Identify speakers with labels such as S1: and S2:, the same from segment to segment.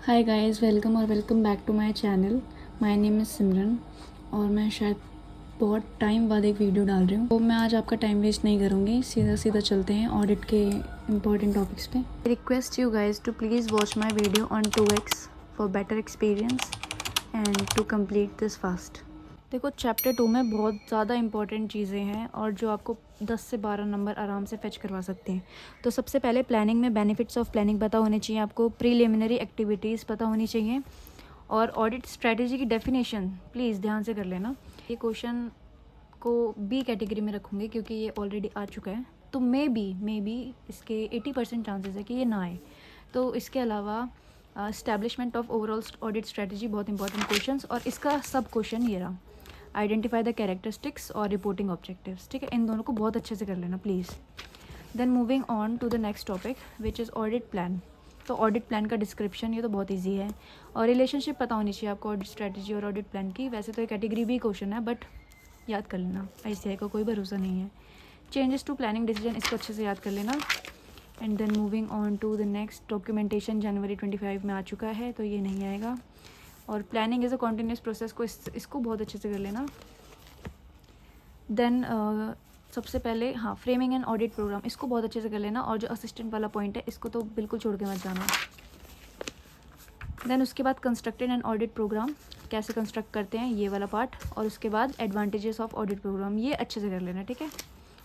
S1: Hi guys, welcome back to my channel. My name is Simran और मैं शायद बहुत टाइम बाद एक वीडियो डाल रही हूँ। तो मैं आज आपका टाइम वेस्ट नहीं करूँगी, सीधा चलते हैं ऑडिट के इम्पोर्टेंट टॉपिक्स पे। Request you guys to please watch my video on 2x for better experience and to complete this fast. देखो, चैप्टर 2 में बहुत ज़्यादा इंपॉर्टेंट चीज़ें हैं और जो आपको 10 से 12 नंबर आराम से फेच करवा सकते हैं। तो सबसे पहले प्लानिंग में बेनिफिट्स ऑफ प्लानिंग पता होने चाहिए आपको, प्रीलिमिनरी एक्टिविटीज़ पता होनी चाहिए और ऑडिट स्ट्रेटजी की डेफिनेशन प्लीज़ ध्यान से कर लेना। ये क्वेश्चन को बी कैटेगरी में रखूँगी क्योंकि ये ऑलरेडी आ चुका है, तो मे बी इसके 80% चांसेस है कि ये ना आए। तो इसके अलावा establishment of overall audit strategy बहुत इंपॉर्टेंट क्वेश्चंस, और इसका सब क्वेश्चन ये रहा, आइडेंटिफाई द कैरेक्टरिस्टिक्स और रिपोर्टिंग ऑब्जेक्टिव्स। ठीक है, इन दोनों को बहुत अच्छे से कर लेना please. Then moving on to the next topic which is audit plan. तो ऑडिट प्लान का डिस्क्रिप्शन ये तो बहुत इजी है और रिलेशनशिप पता होनी चाहिए आपको ऑडिट स्ट्रेटजी और ऑडिट प्लान की। वैसे तो ये कैटेगरी भी क्वेश्चन है बट याद कर लेना, ICAI का कोई भरोसा नहीं है। चेंजेस टू प्लानिंग डिसीजन, इसको अच्छे से याद कर लेना। And then moving on to the next, documentation जनवरी 25 में आ चुका है तो ये नहीं आएगा। और planning is a continuous process को इसको बहुत अच्छे से कर लेना। देन सबसे पहले फ्रेमिंग एंड ऑडिट प्रोग्राम, इसको बहुत अच्छे से कर लेना। और जो असिस्टेंट वाला पॉइंट है इसको तो बिल्कुल छोड़ के मत जाना। देन उसके बाद कंस्ट्रक्टेड एंड ऑडिट प्रोग्राम, कैसे कंस्ट्रक्ट करते हैं ये वाला पार्ट। और उसके बाद एडवांटेजेस ऑफ ऑडिट प्रोग्राम, ये अच्छे से कर लेना। ठीक है,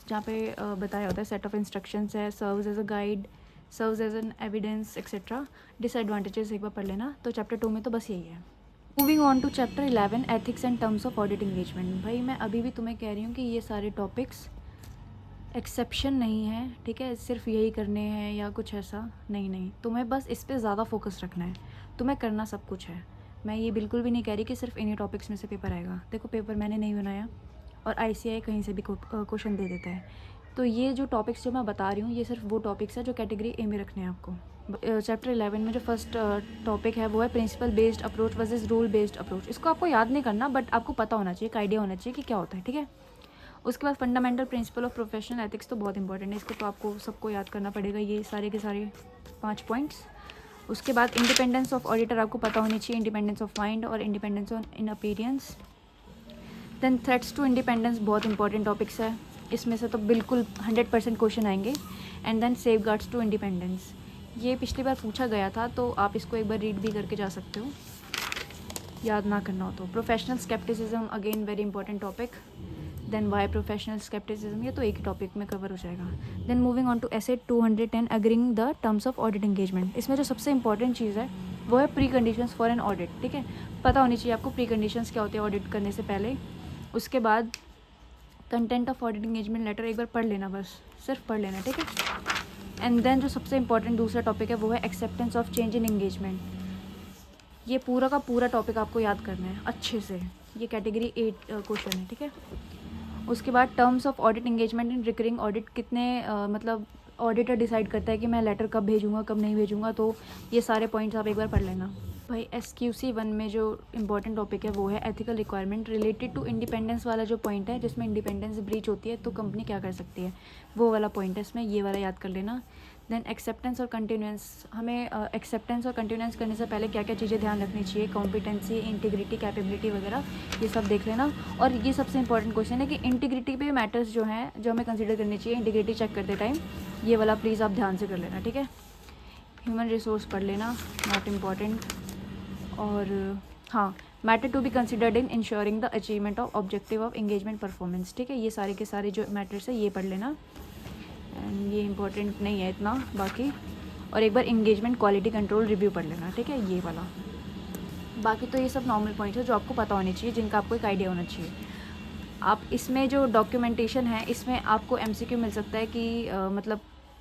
S1: जहाँ पे बताया होता है सेट ऑफ इंस्ट्रक्शंस है, serves as a guide, serves as an evidence etcetera. Disadvantages एक बार पढ़ लेना। तो चैप्टर 2 में तो बस यही है। Moving on to chapter 11, ethics and terms of audit engagement. भाई मैं अभी भी तुम्हें कह रही हूँ कि ये सारे टॉपिक्स एक्सेप्शन नहीं है, ठीक है, सिर्फ यही करने हैं या कुछ ऐसा नहीं, तुम्हें बस इस पर ज़्यादा फोकस रखना है। तुम्हें करना सब कुछ है। मैं ये बिल्कुल भी नहीं कह रही कि सिर्फ इन्हीं टॉपिक्स में से पेपर आएगा। देखो, पेपर मैंने नहीं बनाया और ICAI कहीं से भी क्वेश्चन दे देता है। तो ये जो टॉपिक्स जो मैं बता रही हूँ ये सिर्फ वो टॉपिक्स है जो कैटेगरी A में रखने हैं आपको। चैप्टर 11 में जो फर्स्ट टॉपिक है वो है principle based approach versus rule based approach. इसको आपको याद नहीं करना बट आपको पता होना चाहिए, एक आइडिया होना चाहिए कि क्या होता है। ठीक है, उसके बाद fundamental principle of professional ethics तो बहुत इंपॉर्टेंट है, इसको तो आपको सबको याद करना पड़ेगा, ये सारे के सारे 5 पॉइंट्स। उसके बाद इंडिपेंडेंस ऑफ ऑडिटर आपको पता होनी चाहिए, इंडिपेंडेंस ऑफ माइंड और independence on in appearance. Then threats to independence बहुत इंपॉर्टेंट टॉपिक्स है, इसमें से तो बिल्कुल 100% क्वेश्चन आएंगे। And then safeguards to independence, ये पिछली बार पूछा गया था तो आप इसको एक बार रीड भी करके जा सकते हो, याद ना करना हो तो। Professional scepticism again very important topic. Then why professional scepticism, ये तो एक ही टॉपिक में कवर हो जाएगा। Then moving on to SA 210, agreeing the terms of audit engagement. इसमें जो सबसे इंपॉर्टेंट चीज़ है वो है preconditions for an audit. ठीक है, पता होनी चाहिए आपको प्री कंडीशंस क्या होते हैं ऑडिट करने से पहले। उसके बाद content of audit engagement letter एक बार पढ़ लेना, बस सिर्फ पढ़ लेना। ठीक है, एंड देन जो सबसे इंपॉर्टेंट दूसरा टॉपिक है वो है acceptance of change in engagement. ये पूरा का पूरा टॉपिक आपको याद करना है अच्छे से, ये कैटेगरी 8 क्वेश्चन है। ठीक है, उसके बाद terms of audit engagement in recurring audit, कितने मतलब ऑडिटर डिसाइड करता है कि मैं लेटर कब भेजूंगा कब नहीं भेजूंगा, तो ये सारे पॉइंट्स आप एक बार पढ़ लेना। भाई SQC 1 में जो इंपॉर्टेंट टॉपिक है वो है ethical requirement related to independence वाला जो पॉइंट है, जिसमें इंडिपेंडेंस ब्रीच होती है तो कंपनी क्या कर सकती है, वो वाला पॉइंट है इसमें, ये वाला याद कर लेना। देन एक्सेप्टेंस और कंटिन्यूएंस, हमें एक्सेप्टेंस और कंटिन्यूएंस करने से पहले क्या क्या चीज़ें ध्यान रखनी चाहिए, कॉम्पिटेंसी, इंटीग्रिटी, कैपेबिलिटी वगैरह, ये सब देख लेना। और ये सबसे इंपॉर्टेंट क्वेश्चन है कि इंटीग्रिटी पे मैटर्स जो हैं जो हमें कंसिडर करनी चाहिए इंटीग्रिटी चेक करते टाइम, ये वाला प्लीज़ आप ध्यान से कर लेना। ठीक है, ह्यूमन रिसोर्स पढ़ लेना, नॉट इम्पॉर्टेंट। और matter to be considered in ensuring the achievement of objective of engagement performance. ठीक है, ये सारे के सारे जो मैटर्स है ये पढ़ लेना, एंड ये इंपॉर्टेंट नहीं है इतना बाकी। और एक बार इंगेजमेंट क्वालिटी कंट्रोल रिव्यू पढ़ लेना। ठीक है, ये वाला। बाकी तो ये सब नॉर्मल पॉइंट्स है जो आपको पता होने चाहिए, जिनका आपको एक आइडिया होना चाहिए। आप इसमें जो डॉक्यूमेंटेशन है इसमें आपको MCQ मिल सकता है कि मतलब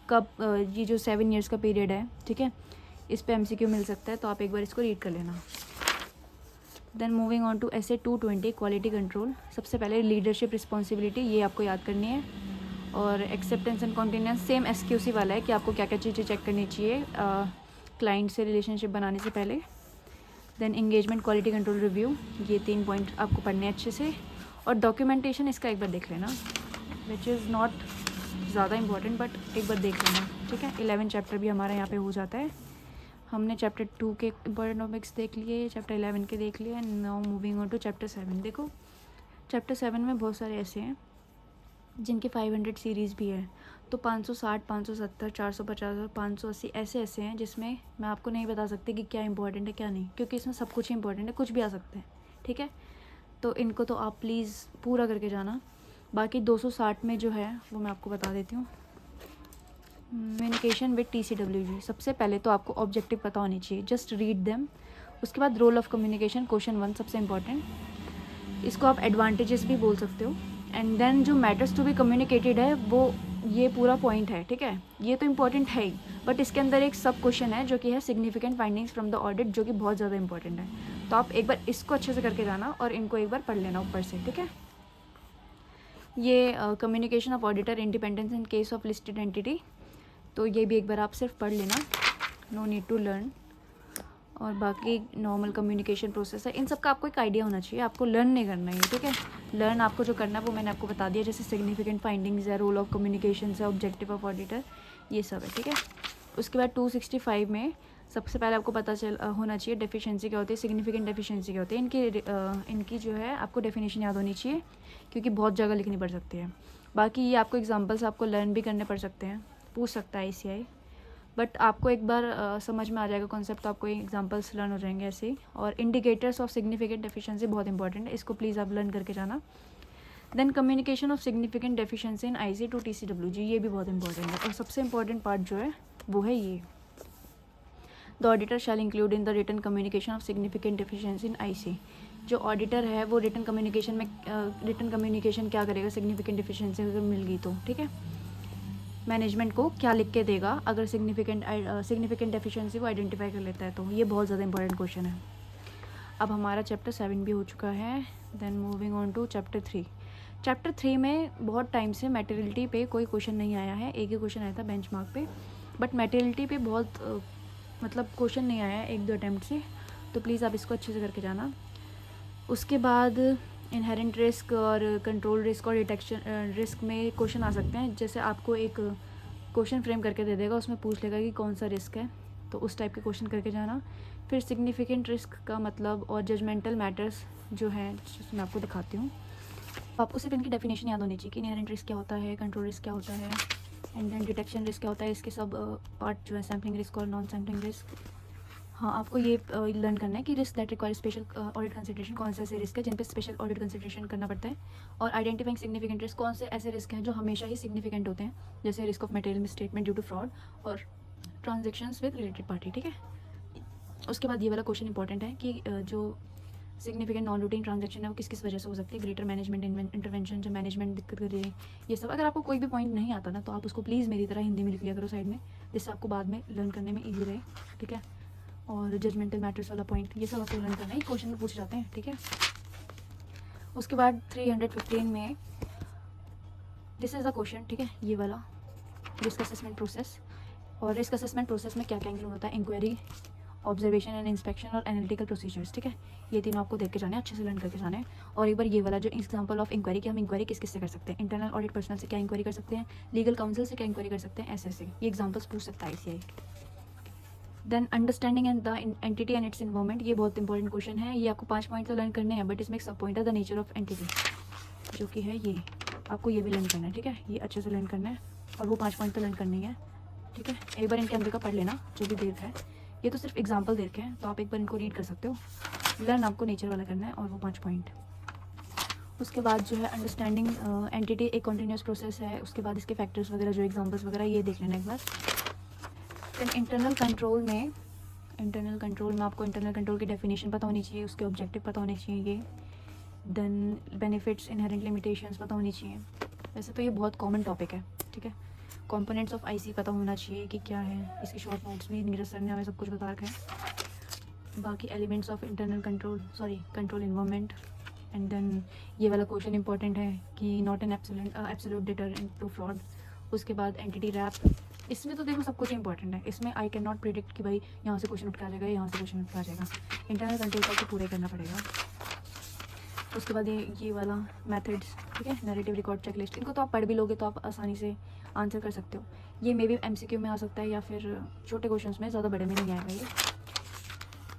S1: कब ये जो 7 ईयर्स का पीरियड है, ठीक है, इस पे MCQ मिल सकता है, तो आप एक बार इसको रीड कर लेना। Then moving on to SA 220, quality control. सबसे पहले लीडरशिप रिस्पॉन्सिबिलिटी, ये आपको याद करनी है। और एक्सेप्टेंस एंड कॉन्टिन्यूएंस सेम SQC वाला है कि आपको क्या क्या चीज़ें चेक करनी चाहिए क्लाइंट से रिलेशनशिप बनाने से पहले। Then engagement quality control review, ये 3 पॉइंट आपको पढ़ने अच्छे से। और डॉक्यूमेंटेशन इसका एक बार देख लेना, विच इज़ नॉट ज़्यादा इंपॉर्टेंट बट एक बार देख लेना। ठीक है, 11 चैप्टर भी हमारा यहाँ पे हो जाता है। हमने चैप्टर 2 के इम्पोर्टेंट टॉपिक्स देख लिए, चैप्टर 11 के देख लिए, now moving on to chapter 7। देखो चैप्टर 7 में बहुत सारे ऐसे हैं जिनके 500 सीरीज़ भी है, तो 560, 570, 450 और 580 ऐसे ऐसे हैं जिसमें मैं आपको नहीं बता सकती कि क्या इंपॉर्टेंट है क्या नहीं, क्योंकि इसमें सब कुछ इंपॉर्टेंट है, कुछ भी आ सकते हैं, ठीक है। तो इनको तो आप प्लीज़ पूरा करके जाना। बाकी 260 में जो है वो मैं आपको बता देती हूँ। कम्युनिकेशन विद TCWG, सबसे पहले तो आपको ऑब्जेक्टिव पता होनी चाहिए, जस्ट रीड देम। उसके बाद रोल ऑफ कम्युनिकेशन, क्वेश्चन 1 सबसे इम्पॉर्टेंट, इसको आप एडवांटेजेस भी बोल सकते हो। एंड देन जो मैटर्स टू बी कम्युनिकेटेड है वो ये पूरा पॉइंट है, ठीक है। ये तो इम्पॉर्टेंट है ही, बट इसके अंदर एक सब क्वेश्चन है जो कि है significant findings from the audit, जो कि बहुत ज़्यादा इंपॉर्टेंट है। तो आप एक बार इसको अच्छे से करके जाना और इनको एक बार पढ़ लेना ऊपर से, ठीक है। ये communication of auditor, independence in case of listed entity, तो ये भी एक बार आप सिर्फ पढ़ लेना, नो नीड टू लर्न। और बाकी नॉर्मल कम्युनिकेशन प्रोसेस है, इन सब का आपको एक आइडिया होना चाहिए, आपको लर्न नहीं करना है, ठीक है। लर्न आपको जो करना है वो मैंने आपको बता दिया, जैसे सिग्निफिकेंट फाइंडिंग्स है, रोल ऑफ कम्युनिकेशन है, ऑब्जेक्टिव ऑफ ऑडिटर, ये सब है, ठीक है। उसके बाद 265 में सबसे पहले आपको पता होना चाहिए डेफिशिएंसी क्या होती है, सिग्निफिकेंट डेफिशिएंसी क्या होती है। इनकी जो है आपको डेफिनेशन याद होनी चाहिए, क्योंकि बहुत जगह लिखनी पड़ सकती है। बाकी ये आपको एग्जाम्पल्स आपको लर्न भी करने पड़ सकते हैं, पूछ सकता है ICI, बट आपको एक बार समझ में आ जाएगा कॉन्सेप्ट, तो आपको एग्जांपल्स लर्न हो जाएंगे ऐसे ही। और इंडिकेटर्स ऑफ सिग्निफिकेंट डेफिशिएंसी बहुत इंपॉर्टेंट है, इसको प्लीज़ आप लर्न करके जाना। Then communication of significant deficiency in IC to TCWG, ये भी बहुत इंपॉर्टेंट है। और सबसे इंपॉर्टेंट पार्ट जो है वो है ये, the auditor shall include in the written communication of significant deficiency in IC। जो ऑडिटर है वो रिटन कम्युनिकेशन में रिटन कम्युनिकेशन क्या करेगा, सिग्निफिकेंट डेफिशिएंसी अगर मिल गई तो, ठीक है। मैनेजमेंट को क्या लिख के देगा अगर सिग्निफिकेंट डेफिशिएंसी वो आइडेंटिफाई कर लेता है, तो ये बहुत ज़्यादा इंपॉर्टेंट क्वेश्चन है। अब हमारा चैप्टर 7 भी हो चुका है। Then moving on to chapter 3। चैप्टर 3 में बहुत टाइम से मटेरियलिटी पे कोई क्वेश्चन नहीं आया है, एक ही क्वेश्चन आया था बेंचमार्क पे, बट मटेरियलिटी पे बहुत मतलब क्वेश्चन नहीं आया है 1-2 अटैम्प्ट से, तो प्लीज़ आप इसको अच्छे से करके जाना। उसके बाद इनहेरेंट रिस्क और कंट्रोल रिस्क और डिटेक्शन रिस्क में क्वेश्चन आ सकते हैं, जैसे आपको एक क्वेश्चन फ्रेम करके दे देगा, उसमें पूछ लेगा कि कौन सा रिस्क है, तो उस टाइप के क्वेश्चन करके जाना। फिर सिग्निफिकेंट रिस्क का मतलब और जजमेंटल मैटर्स जो हैं, जिसमें आपको दिखाती हूँ, आपको सिर्फ इनकी डेफिनेशन याद होनी चाहिए कि इनहेरेंट रिस्क क्या होता है, कंट्रोल रिस्क क्या होता है, एंड देन डिटेक्शन रिस्क क्या होता है, इसके सब पार्ट जो है, सैम्पलिंग रिस्क और नॉन सैम्पलिंग रिस्क। हाँ, आपको ये लर्न करना है कि risk that require special audit consideration, कौन से ऐसे रिस्क है जिन पे स्पेशल ऑडिट कंसिडरेशन करना पड़ता है, और आइडेंटिफाइंग सिग्निफिकेंट रिस्क, कौन से ऐसे रिस्क हैं जो हमेशा ही सिग्निफिकेंट होते हैं, जैसे risk of material misstatement due to fraud और ट्रांजेक्शन्स विद रिलेटेड पार्टी, ठीक है। उसके बाद ये वाला क्वेश्चन इंपॉर्टेंट है कि जो सिग्निफिकेंट नॉन रूटीन ट्रांजेक्शन है वो किस किस वजह से हो सकती है, ग्रेटर मैनेजमेंट इंटरवेंशन, जो मैनेजमेंट दिक्कत कर रही है, ये सब। अगर आपको कोई भी पॉइंट नहीं आता ना, तो आप उसको प्लीज़ मेरी तरह हिंदी में लिख लिया करो साइड में, जिससे आपको बाद में लर्न करने में ईजी रहे, ठीक है। और जजमेंटल मैटर्स वाला पॉइंट, ये सब आपको लर्न करना है, क्वेश्चन में पूछ जाते हैं, ठीक है। उसके बाद 315 में दिस इज़ द क्वेश्चन, ठीक है, ये वाला रिस्क असेसमेंट प्रोसेस। और रिस्क असेसमेंट प्रोसेस में क्या क्या इंक्लूड होता है, इंक्वायरी, ऑब्जर्वेशन एंड इंस्पेक्शन और एनालिटिकल प्रोसीजर्स, ठीक है। ये तीनों आपको देख के जाने, अच्छे से लर्न करके जाने हैं। और एक बार ये वाला जो एग्जांपल ऑफ इंक्वायरी, कि हम इंक्वायरी किस किस से कर सकते हैं, इंटरनल ऑडिट पर्सनल से क्या इंक्वायरी कर सकते हैं, लीगल काउंसिल से क्या इंक्वायरी कर सकते हैं, ऐसे ये एग्जाम्पल्स पूछ सकता है ICI। Then understanding and the entity and its involvement, ये बहुत इंपॉर्टेंट क्वेश्चन है, ये आपको 5 पॉइंट तो लर्न करने हैं, बट इसमें एक सब पॉइंट है द नेचर ऑफ एंटिटी, जो कि है ये, आपको ये भी लर्न करना है, ठीक है। ये अच्छे से लर्न करना है, और वो 5 पॉइंट तो लर्न करनी है, ठीक है। एक बार इनके अंदर का पढ़ लेना जो भी देख है, ये तो सिर्फ एग्जाम्पल देख के हैं, तो आप एक बार इनको रीड कर सकते हो। लर्न आपको नेचर वाला करना है, और वो 5 पॉइंट। उसके बाद जो है अंडरस्टैंडिंग एंटिटी एक कॉन्टीन्यूस प्रोसेस है, उसके बाद इसके फैक्टर्स वगैरह जो एग्जांपल्स वगैरह ये देख लेना एक बार। देन इंटरनल कंट्रोल में आपको इंटरनल कंट्रोल की डेफिनेशन पता होनी चाहिए, उसके ऑब्जेक्टिव पता होने चाहिए, देन बेनिफिट्स, इनहेरेंट लिमिटेशंस पता होनी चाहिए। वैसे तो ये बहुत कॉमन टॉपिक है, ठीक है। कंपोनेंट्स ऑफ IC पता होना चाहिए कि क्या है, इसके शॉर्ट नोट्स भी नीरज सर ने हमें सब कुछ बता रखा है। बाकी elements of internal control environment, and then ये वाला क्वेश्चन इंपॉर्टेंट है कि not an absolute deterrent to fraud. उसके बाद एंटिटी रैप, इसमें तो देखो सब कुछ इंपॉर्टेंट है, इसमें आई कैन नॉट प्रिडिक्ट कि भाई यहाँ से क्वेश्चन उठ के आ जाएगा, यहाँ से क्वेश्चन उठ के आ जाएगा, इंटरनल कंट्रोल का तो पूरा करना पड़ेगा। उसके बाद ये वाला मेथड्स, ठीक है, नैरेटिव रिकॉर्ड चेकलिस्ट, इनको तो आप पढ़ भी लोगे तो आप आसानी से आंसर कर सकते हो। ये मे बी MCQ में आ सकता है या फिर छोटे क्वेश्चंस में, ज़्यादा बड़े में नहीं आएगा ये।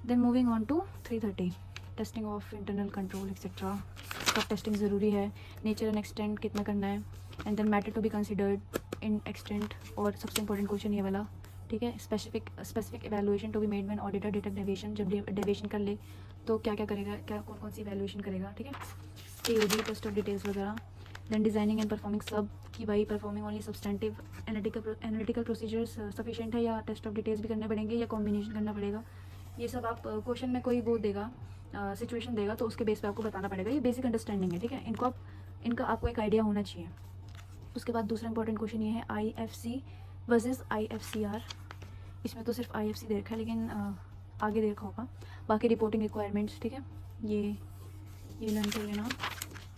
S1: Then moving on to 330, testing of internal control etcetera. कब टेस्टिंग ज़रूरी है, नेचर एंड एक्सटेंट कितना करना है, and then matter to be considered in extent, और सबसे इंपॉर्टेंट क्वेश्चन ये वाला, ठीक है, specific evaluation to be made when auditor detect deviation. जब डेविएशन कर ले तो क्या क्या करेगा, क्या कौन कौन सी एवेलुएशन करेगा, ठीक है, TOD, टेस्ट ऑफ डिटेल्स वगैरह। देन डिज़ाइनिंग एंड परफॉर्मिंग सब, कि भाई performing only substantive analytical procedures sufficient है, या टेस्ट ऑफ डिटेल्स भी करने पड़ेंगे, या कॉम्बिनेशन करना पड़ेगा। ये सब आप क्वेश्चन में कोई वो देगा, सिचुएशन देगा, तो उसके बेस पे आपको बताना पड़ेगा। ये बेसिक अंडरस्टैंडिंग है, ठीक है, इनका आपको एक आइडिया होना चाहिए। उसके बाद दूसरा इंपॉर्टेंट क्वेश्चन ये है IFC वर्सेस IFCR। इसमें तो सिर्फ IFC दे रखा है, लेकिन आगे देखा होगा बाकी रिपोर्टिंग रिक्वायरमेंट्स, ठीक है, ये लर्न कर लेना।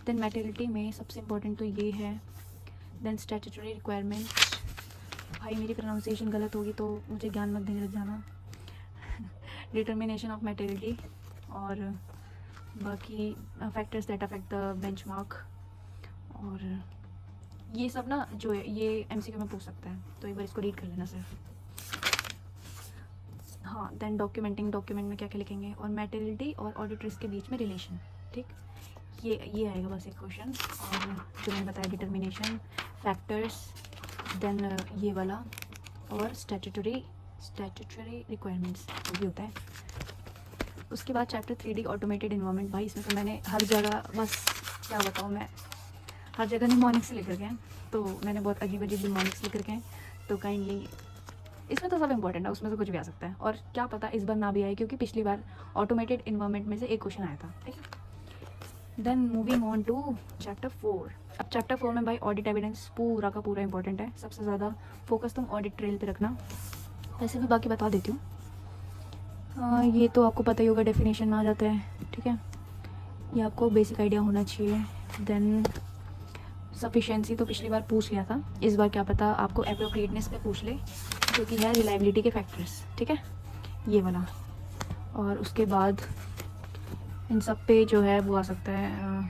S1: देन मैटरनिटी में सबसे इम्पोर्टेंट तो ये है। देन स्टैट्यूटरी रिक्वायरमेंट्स, भाई मेरी प्रोनाउंसिएशन गलत होगी तो मुझे ज्ञान मत देने लग जाना। डिटर्मिनेशन ऑफ मैटरनिटी, और बाकी factors that affect the benchmark, और ये सब ना जो है ये MCQ में पूछ सकता है, तो एक बार इसको रीड कर लेना सिर्फ। हाँ, देन डॉक्यूमेंट में क्या क्या लिखेंगे, और मैटरनिटी और ऑडिट रिस्क के बीच में रिलेशन, ठीक, ये आएगा बस एक क्वेश्चन। और जो मैंने बताया डिटर्मिनेशन, फैक्टर्स, देन ये वाला, और स्टैट्यूटरी रिक्वायरमेंट्स भी होता है। उसके बाद चैप्टर 3D ऑटोमेटेड इन्वायरमेंट। भाई इसमें तो मैंने हर जगह, बस क्या बताऊँ मैं, हर जगह निमोनिक्स लिख रखे हैं, तो मैंने बहुत अजीब निमोनिक्स लिख रखे हैं, तो काइंडली इसमें तो सब इंपॉर्टेंट है, उसमें से कुछ भी आ सकता है, और क्या पता इस बार ना भी आए, क्योंकि पिछली बार ऑटोमेटेड इन्वायरमेंट में से एक क्वेश्चन आया था, ठीक है। Then moving on to chapter 4। अब चैप्टर 4 में भाई ऑडिट एविडेंस पूरा का पूरा इंपॉर्टेंट है, सबसे ज़्यादा फोकस तुम ऑडिट ट्रेल पे रखना। वैसे भी बाकी बता देती हूँ, ये तो आपको पता ही होगा, डेफिनेशन में आ जाता है, ठीक है, ये आपको बेसिक आइडिया होना चाहिए। देन सफिशिएंसी तो पिछली बार पूछ लिया था, इस बार क्या पता आपको एप्रोप्रिएटनेस पे पूछ ले, जो कि है रिलायबिलिटी के फैक्टर्स, ठीक है, ये वाला। और उसके बाद इन सब पे जो है वो आ सकता है,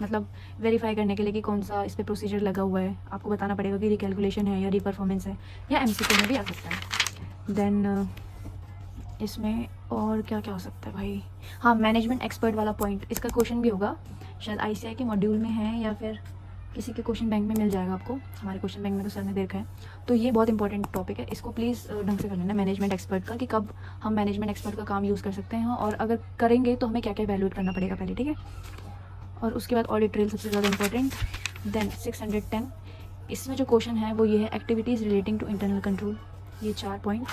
S1: मतलब वेरीफाई करने के लिए कि कौन सा इस पर प्रोसीजर लगा हुआ है, आपको बताना पड़ेगा कि रिकैलकुलेशन है या रीपरफॉर्मेंस है, या MCQ में भी आ सकता है। देन इसमें और क्या क्या हो सकता है भाई, हाँ, मैनेजमेंट एक्सपर्ट वाला पॉइंट, इसका क्वेश्चन भी होगा, शायद ICI के मॉड्यूल में है या फिर किसी के क्वेश्चन बैंक में मिल जाएगा आपको, हमारे क्वेश्चन बैंक में तो सर ने देखा है। तो ये बहुत इंपॉर्टेंट टॉपिक है, इसको प्लीज़ ढंग से कर लेना, मैनेजमेंट एक्सपर्ट का, कि कब हम मैनेजमेंट एक्सपर्ट का काम यूज़ कर सकते हैं, और अगर करेंगे तो हमें क्या क्या वैल्यूएट करना पड़ेगा पहले, ठीक है। और उसके बाद ऑडिट ट्रेल सबसे ज़्यादा इंपॉर्टेंट। देन 610, इसमें जो क्वेश्चन है वो ये है, activities relating to internal control, ये 4 पॉइंट।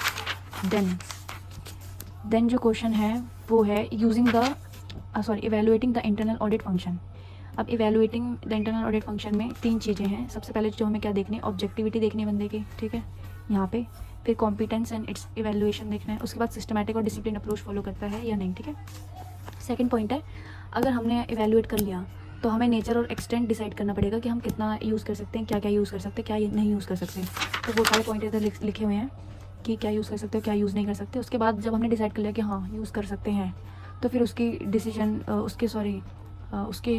S1: देन जो क्वेश्चन है वो है using the evaluating the internal audit function. अब evaluating the internal audit function में 3 चीज़ें हैं। सबसे पहले जो हमें क्या देखनी है, ऑब्जेक्टिविटी देखनी है बंदे की, ठीक है, यहाँ पे, फिर कॉम्पिटेंस एंड इट्स इवेलुएशन देखना है, उसके बाद सिस्टमैटिक और डिसिप्लिन अप्रोच फॉलो करता है या नहीं, ठीक है। सेकंड पॉइंट है, अगर हमने इवेलुएट कर लिया तो हमें नेचर और एक्सटेंट डिसाइड करना पड़ेगा कि हम कितना यूज़ कर सकते हैं, क्या क्या यूज़ कर सकते हैं, क्या नहीं यूज़ कर सकते। तो वो सारे पॉइंट इधर लिखे हुए हैं कि क्या यूज़ कर सकते हो, क्या यूज़ नहीं कर सकते। उसके बाद जब हमने डिसाइड कर लिया कि हाँ यूज़ कर सकते हैं, तो फिर उसकी डिसीजन उसके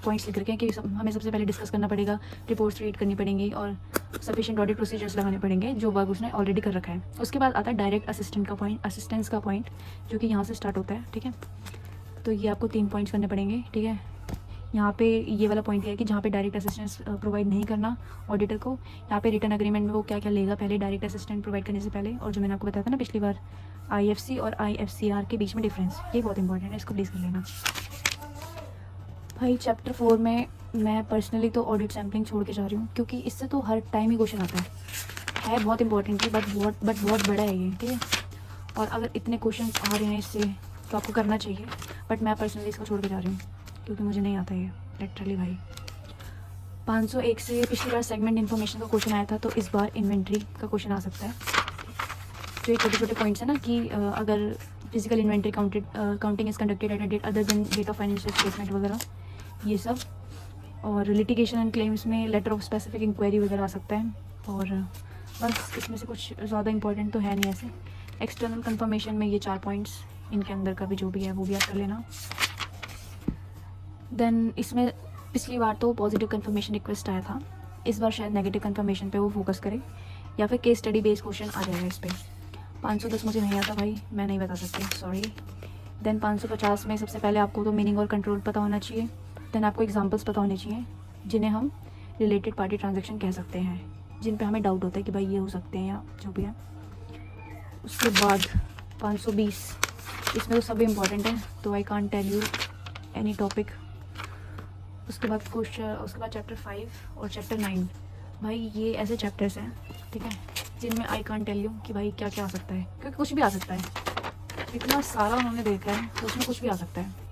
S1: पॉइंट्स लिख रखे हैं कि हमें सबसे पहले डिस्कस करना पड़ेगा, रिपोर्ट्स रीड करनी पड़ेंगी और सफिशिएंट ऑडिट प्रोसीजर्स लगाने पड़ेंगे, जो वर्क उसने ऑलरेडी कर रखा है। उसके बाद आता है डायरेक्ट असिस्टेंस का पॉइंट, जो कि यहाँ से स्टार्ट होता है, ठीक है। तो ये आपको 3 पॉइंट्स करने पड़ेंगे, ठीक है। यहाँ पे ये वाला पॉइंट है कि जहाँ पे डायरेक्ट असिस्टेंस प्रोवाइड नहीं करना ऑडिटर को, यहाँ पे रिटर्न एग्रीमेंट में वो क्या क्या लेगा पहले डायरेक्ट असिस्टेंट प्रोवाइड करने से पहले, और जो मैंने आपको बताया था ना पिछली बार, IFC और IFCR के बीच में डिफरेंस, ये बहुत इंपॉर्टेंट है, इसको प्लीज़ कर लेना भाई। चैप्टर 4 में मैं पर्सनली तो ऑडिट सैम्पलिंग छोड़ के जा रही हूँ, क्योंकि इससे तो हर टाइम ही क्वेश्चन आता है बहुत इंपॉर्टेंट है, बट बहुत बड़ा है ये, ठीक है। और अगर इतने क्वेश्चन आ रहे हैं इससे तो आपको करना चाहिए, बट मैं पर्सनली इसको छोड़ के जा रही हूँ क्योंकि मुझे नहीं आता ये लिटरली भाई। 501 से पिछली बार सेगमेंट इन्फॉर्मेशन का क्वेश्चन आया था, तो इस बार इन्वेंट्री का क्वेश्चन आ सकता है। तो ये छोटे छोटे पॉइंट्स है ना कि अगर physical inventory counting is conducted at a date other than date of financial statement वगैरह, ये सब। और लिटिगेशन एंड क्लेम्स में लेटर ऑफ स्पेसिफिक इंक्वायरी वगैरह आ सकता है। और बस इसमें से कुछ ज़्यादा इंपॉर्टेंट तो है नहीं ऐसे। एक्सटर्नल कंफर्मेशन में ये 4 पॉइंट्स, इनके अंदर का भी जो भी है वो भी याद कर लेना। देन इसमें पिछली बार तो पॉजिटिव कंफर्मेशन रिक्वेस्ट आया था, इस बार शायद नेगेटिव कंफर्मेशन पे वो फोकस करे। या फिर केस स्टडी बेस्ड क्वेश्चन आ जाएगा इस पर। 510 मुझे नहीं आता भाई, मैं नहीं बता सकती, सॉरी। देन 550 में सबसे पहले आपको तो मीनिंग और कंट्रोल पता होना चाहिए। देन आपको एग्जांपल्स पता होने चाहिए जिन्हें हम रिलेटेड पार्टी ट्रांजैक्शन कह सकते हैं, जिन पे हमें डाउट होता है कि भाई ये हो सकते हैं या जो भी है। उसके बाद 520, इसमें तो सभी इंपॉर्टेंट है, तो I can't tell you any topic. उसके बाद चैप्टर 5 और चैप्टर 9, भाई ये ऐसे चैप्टर्स हैं, ठीक है, जिनमें आई कांट टेल यू कि भाई क्या क्या आ सकता है, क्योंकि कुछ भी आ सकता है, इतना सारा उन्होंने देखा है तो उसमें कुछ भी आ सकता है।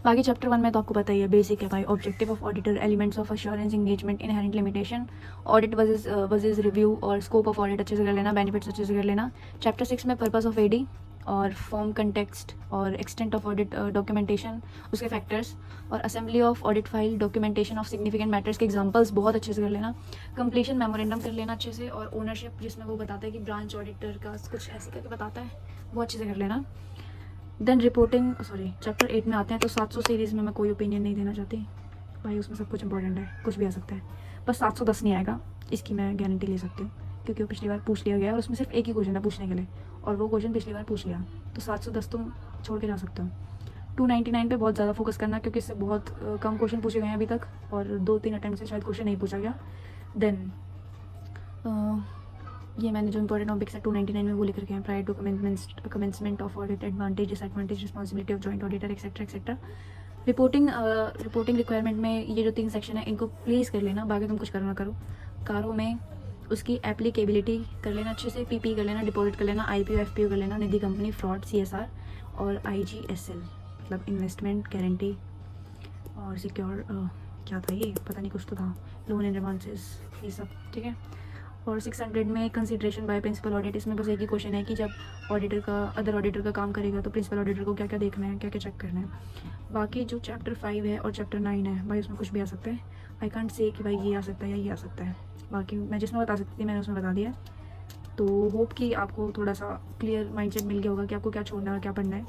S1: बाकी चैप्टर 1 में तो आपको पता ही है, बेसिक है भाई, objective of auditor, elements of assurance, engagement, inherent limitation, audit versus review और स्कोप ऑफ ऑडिट अच्छे से कर लेना, बेनिफिट्स अच्छे से कर लेना। चैप्टर 6 में पर्पस ऑफ एडी और फॉर्म कंटेक्स्ट और एक्सटेंट ऑफ ऑडिट डॉक्यूमेंटेशन, उसके फैक्टर्स और assembly of audit file, documentation of significant matters के एग्जांपल्स बहुत अच्छे से कर लेना। कंप्लीशन मेमोरेंडम कर लेना अच्छे से, और ओनरशिप जिसमें वो बताता है कि ब्रांच ऑडिटर का कुछ ऐसे करके बताता है, वो अच्छे से कर लेना। देन रिपोर्टिंग, चैप्टर 8 में आते हैं, तो 700 सीरीज़ में मैं कोई ओपिनियन नहीं देना चाहती भाई, उसमें सब कुछ इंपॉर्टेंट है, कुछ भी आ सकता है, बस 710 नहीं आएगा, इसकी मैं गारंटी ले सकती हूँ, क्योंकि वो पिछली बार पूछ लिया गया और उसमें सिर्फ एक ही क्वेश्चन था पूछने के लिए, और वो क्वेश्चन पिछली बार पूछ लिया, तो 710 तुम छोड़ के जा सकते हो। 299 पे बहुत ज़्यादा फोकस करना, क्योंकि इससे बहुत कम क्वेश्चन पूछे गए हैं अभी तक, और 2-3 अटैम्प्ट से शायद क्वेश्चन नहीं पूछा गया। देन ये मैंने जो इंपॉर्टेंट टॉपिक्स है 299 में वो लिख रखे हैं, prior to commencement of audit, advantage, disadvantage, responsibility of joint auditor, etcetera etcetera. Reporting requirement में ये जो 3 सेक्शन है इनको प्लीज़ कर लेना, बाकी तुम कुछ करो ना करो। कारों में उसकी एप्लीकेबिलिटी कर लेना अच्छे से, पीपी कर लेना, डिपॉजिट कर लेना, आईपीओ एफपीओ कर लेना, निधि कंपनी, फ्रॉड, सीएसआर और आईजीएसएल, मतलब इन्वेस्टमेंट गारंटी और सिक्योर, क्या था ये, पता नहीं, कुछ तो था, लोन एंड एडवांसेस, ये सब, ठीक है। और 600 में कंसिडरेशन बाय प्रिंसिपल ऑडिट, इसमें बस एक ही क्वेश्चन है कि जब अदर ऑडिटर का काम करेगा तो प्रिंसिपल ऑडिटर को क्या क्या देखना है, क्या क्या चेक करना है। बाकी जो चैप्टर 5 है और चैप्टर 9 है भाई, उसमें कुछ भी आ सकता है, आई कांट से कि भाई ये आ सकता है या ये आ सकता है, बाकी मैं जिसमें बता सकती थी मैंने उसमें बता दिया। तो होप कि आपको थोड़ा सा क्लियर माइंडसेट मिल गया होगा कि आपको क्या छोड़ना है और क्या पढ़ना है।